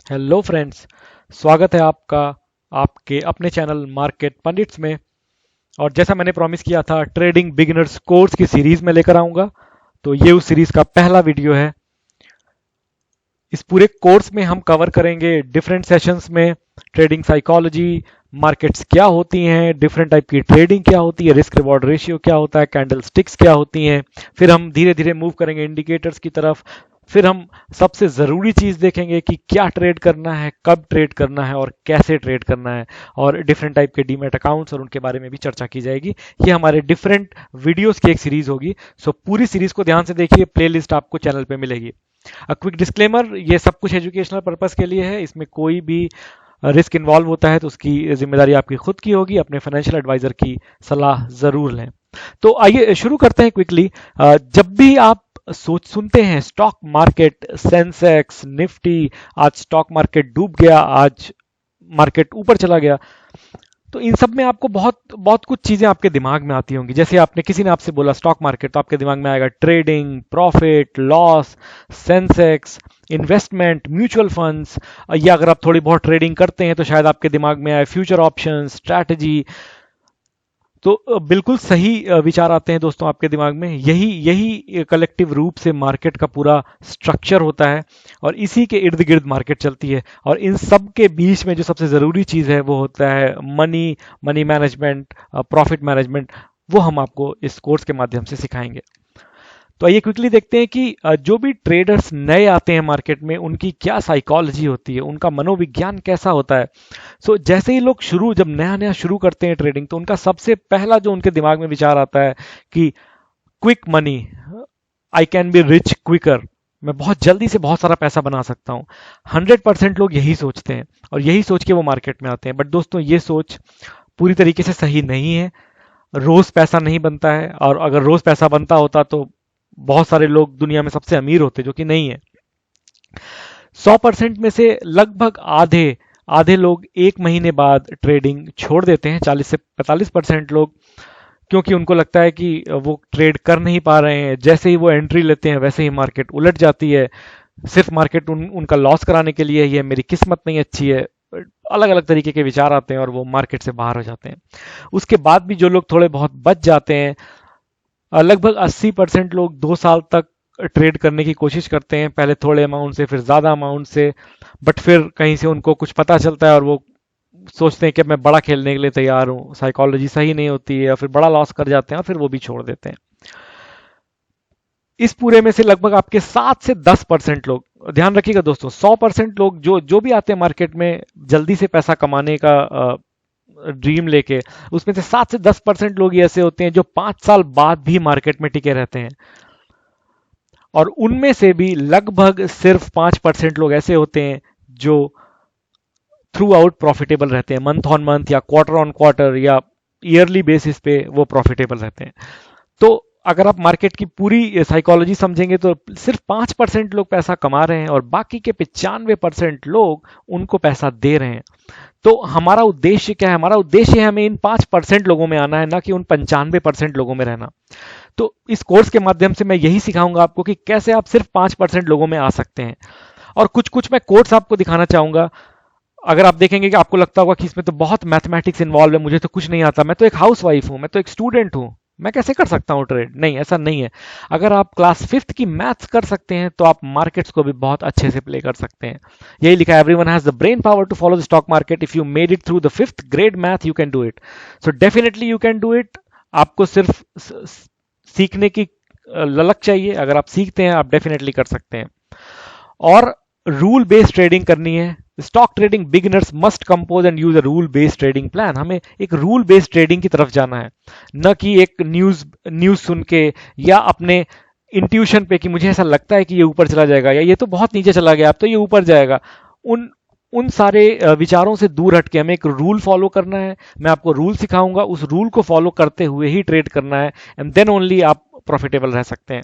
Hello friends. स्वागत है आपका आपके अपने चैनल मार्केट पंडित्स में। और जैसा मैंने प्रॉमिस किया था, ट्रेडिंग बिगिनर्स कोर्स की सीरीज में लेकर आऊंगा। तो ये उस सीरीज का पहला वीडियो है। इस पूरे कोर्स में हम कवर करेंगे डिफरेंट सेशंस में ट्रेडिंग साइकोलॉजी, मार्केट्स क्या होती हैं, डिफरेंट टाइप की ट्रेडिंग क्या होती है, रिस्क रिवॉर्ड रेशियो क्या होता है, कैंडल स्टिक्स क्या होती हैं। फिर हम धीरे धीरे मूव करेंगे इंडिकेटर्स की तरफ। फिर हम सबसे ज़रूरी चीज़ देखेंगे कि क्या ट्रेड करना है, कब ट्रेड करना है और कैसे ट्रेड करना है। और डिफरेंट टाइप के डीमैट अकाउंट्स और उनके बारे में भी चर्चा की जाएगी। ये हमारे डिफरेंट वीडियोस की एक सीरीज होगी। सो पूरी सीरीज को ध्यान से देखिए, प्लेलिस्ट आपको चैनल पे मिलेगी। क्विक डिस्क्लेमर, ये सब कुछ एजुकेशनल पर्पस के लिए है। इसमें कोई भी रिस्क इन्वॉल्व होता है तो उसकी जिम्मेदारी आपकी खुद की होगी। अपने फाइनेंशियल एडवाइजर की सलाह जरूर लें। तो आइए शुरू करते हैं क्विकली। जब भी आप सोच सुनते हैं स्टॉक मार्केट, सेंसेक्स, निफ्टी, आज स्टॉक मार्केट डूब गया, आज मार्केट ऊपर चला गया, तो इन सब में आपको बहुत बहुत कुछ चीजें आपके दिमाग में आती होंगी। जैसे आपने किसी ने आपसे बोला स्टॉक मार्केट, तो आपके दिमाग में आएगा trading, profit loss, Sensex, investment, mutual funds. या अगर आप थोड़ी बहुत ट्रेडिंग करते हैं तो शायद आपके दिमाग में आए फ्यूचर ऑप्शन, स्ट्रैटेजी। तो बिल्कुल सही विचार आते हैं दोस्तों आपके दिमाग में। यही यही कलेक्टिव रूप से मार्केट का पूरा स्ट्रक्चर होता है और इसी के इर्द गिर्द मार्केट चलती है। और इन सब के बीच में जो सबसे ज़रूरी चीज़ है वो होता है money, money management, profit management. वो हम आपको इस कोर्स के माध्यम से सिखाएंगे। तो आइए क्विकली देखते हैं कि जो भी ट्रेडर्स नए आते हैं मार्केट में, उनकी क्या साइकोलॉजी होती है, उनका मनोविज्ञान कैसा होता है। जैसे ही लोग जब नया नया शुरू करते हैं ट्रेडिंग, तो उनका सबसे पहला जो उनके दिमाग में विचार आता है कि quick money, I can be rich quicker, मैं बहुत जल्दी से बहुत सारा पैसा बना सकता हूँ। 100% लोग यही सोचते हैं और यही सोच के वो मार्केट में आते हैं। बट दोस्तों, ये सोच पूरी तरीके से सही नहीं है। रोज पैसा नहीं बनता है, और अगर रोज पैसा बनता होता तो बहुत सारे लोग दुनिया में सबसे अमीर होते, जो कि नहीं है। 100% में से लगभग आधे आधे लोग एक महीने बाद ट्रेडिंग छोड़ देते हैं। 40 से 45% लोग, क्योंकि उनको लगता है कि वो ट्रेड कर नहीं पा रहे हैं। जैसे ही वो एंट्री लेते हैं वैसे ही मार्केट उलट जाती है। सिर्फ मार्केट उनका लॉस कराने के लिए, ये मेरी किस्मत नहीं अच्छी है। अलग अलग तरीके के विचार आते हैं और वो मार्केट से बाहर हो जाते हैं। उसके बाद भी जो लोग थोड़े बहुत बच जाते हैं, लगभग 80% लोग 2 साल तक ट्रेड करने की कोशिश करते हैं, पहले थोड़े अमाउंट से, फिर ज़्यादा अमाउंट से। बट फिर कहीं से उनको कुछ पता चलता है और वो सोचते हैं कि मैं बड़ा खेलने के लिए तैयार हूँ, साइकोलॉजी सही नहीं होती है, और फिर बड़ा लॉस कर जाते हैं और फिर वो भी छोड़ देते हैं। इस पूरे में से लगभग आपके 7 से 10% लोग, ध्यान रखिएगा दोस्तों, 100% लोग जो जो भी आते हैं मार्केट में जल्दी से पैसा कमाने का ड्रीम लेके, उसमें से 7 से 10% लोग ही ऐसे होते हैं जो 5 साल बाद भी मार्केट में टिके रहते हैं। और उनमें से भी लगभग सिर्फ 5% लोग ऐसे होते हैं जो थ्रू आउट प्रॉफिटेबल रहते हैं, मंथ ऑन मंथ या क्वार्टर ऑन क्वार्टर या ईयरली बेसिस पे वो प्रॉफिटेबल रहते हैं। तो अगर आप मार्केट की पूरी साइकोलॉजी समझेंगे तो सिर्फ 5% लोग पैसा कमा रहे हैं और बाकी के 95% लोग उनको पैसा दे रहे हैं। तो हमारा उद्देश्य क्या है? हमारा उद्देश्य है हमें इन 5% लोगों में आना है, ना कि उन 95% लोगों में रहना। तो इस कोर्स के माध्यम से मैं यही सिखाऊंगा आपको कि कैसे आप सिर्फ 5% लोगों में आ सकते हैं। और कुछ कुछ मैं कोर्स आपको दिखाना चाहूंगा। अगर आप देखेंगे कि आपको लगता होगा कि इसमें तो बहुत मैथमेटिक्स इन्वॉल्व है, मुझे तो कुछ नहीं आता, मैं तो एक हाउस वाइफ हूं, मैं तो एक स्टूडेंट हूं, मैं कैसे कर सकता हूं ट्रेड? नहीं, ऐसा नहीं है। अगर आप क्लास 5th की मैथ्स कर सकते हैं तो आप मार्केट्स को भी बहुत अच्छे से प्ले कर सकते हैं। यही लिखा है, everyone has the brain power to follow the stock market, if you made it through the 5th grade math you can do it. So definitely you can do it. आपको सिर्फ सीखने की ललक चाहिए। अगर आप सीखते हैं, आप डेफिनेटली कर सकते हैं। और रूल बेस्ड ट्रेडिंग करनी है। Stock trading beginners must compose and use a rule based trading plan. हमें एक रूल बेस्ड ट्रेडिंग की तरफ जाना है, न कि एक न्यूज न्यूज सुन के या अपने इंट्यूशन पे कि मुझे ऐसा लगता है कि ये ऊपर चला जाएगा या ये तो बहुत नीचे चला गया, अब तो ये ऊपर जाएगा। उन उन सारे विचारों से दूर हटके हमें एक रूल फॉलो करना है। मैं आपको रूल सिखाऊंगा, उस रूल को फॉलो करते हुए ही ट्रेड करना है, एंड देन ओनली आप प्रॉफिटेबल रह सकते हैं।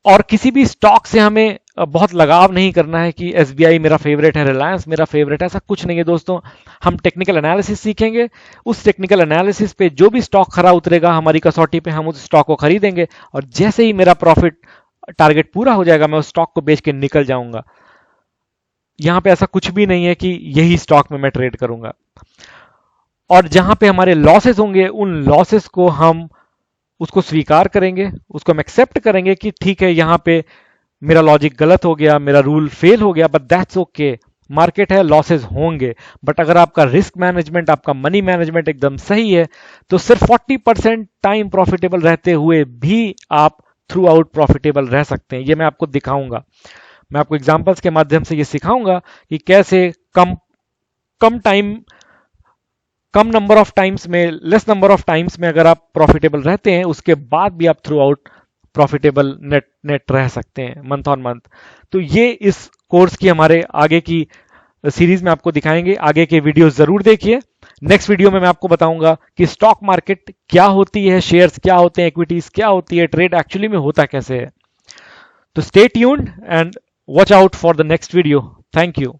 और किसी भी स्टॉक से हमें बहुत लगाव नहीं करना है कि एसबीआई मेरा फेवरेट है, रिलायंस मेरा फेवरेट है, ऐसा कुछ नहीं है दोस्तों। हम टेक्निकल एनालिसिस सीखेंगे। उस टेक्निकल एनालिसिस पे जो भी स्टॉक खरा उतरेगा हमारी कसौटी पे, हम उस स्टॉक को खरीदेंगे और जैसे ही मेरा प्रॉफिट टारगेट पूरा हो जाएगा मैं उस स्टॉक को बेच के निकल जाऊंगा। यहां पे ऐसा कुछ भी नहीं है कि यही स्टॉक में मैं ट्रेड करूंगा। और जहां पे हमारे लॉसेस होंगे उन लॉसेस को हम उसको स्वीकार करेंगे, उसको हम एक्सेप्ट करेंगे कि ठीक है यहां पे मेरा लॉजिक गलत हो गया, मेरा रूल फेल हो गया, बट दैट्स ओके, मार्केट है, लॉसेस होंगे। बट अगर आपका रिस्क मैनेजमेंट, आपका मनी मैनेजमेंट एकदम सही है तो सिर्फ 40% टाइम प्रॉफिटेबल रहते हुए भी आप थ्रू आउट प्रॉफिटेबल रह सकते हैं। ये मैं आपको दिखाऊंगा, मैं आपको एग्जांपल्स के माध्यम से ये सिखाऊंगा कि कैसे कम कम टाइम, कम नंबर ऑफ टाइम्स में, लेस नंबर ऑफ टाइम्स में अगर आप प्रॉफिटेबल रहते हैं उसके बाद भी आप through out profitable net net रह सकते हैं मंथ ऑन मंथ। तो ये इस कोर्स की हमारे आगे की सीरीज में आपको दिखाएंगे। आगे के वीडियो जरूर देखिए। नेक्स्ट वीडियो में मैं आपको बताऊंगा कि स्टॉक मार्केट क्या होती है, शेयर्स क्या होते हैं, इक्विटीज क्या होती है, ट्रेड एक्चुअली में होता कैसे है। तो stay tuned and watch out for the next video. Thank you.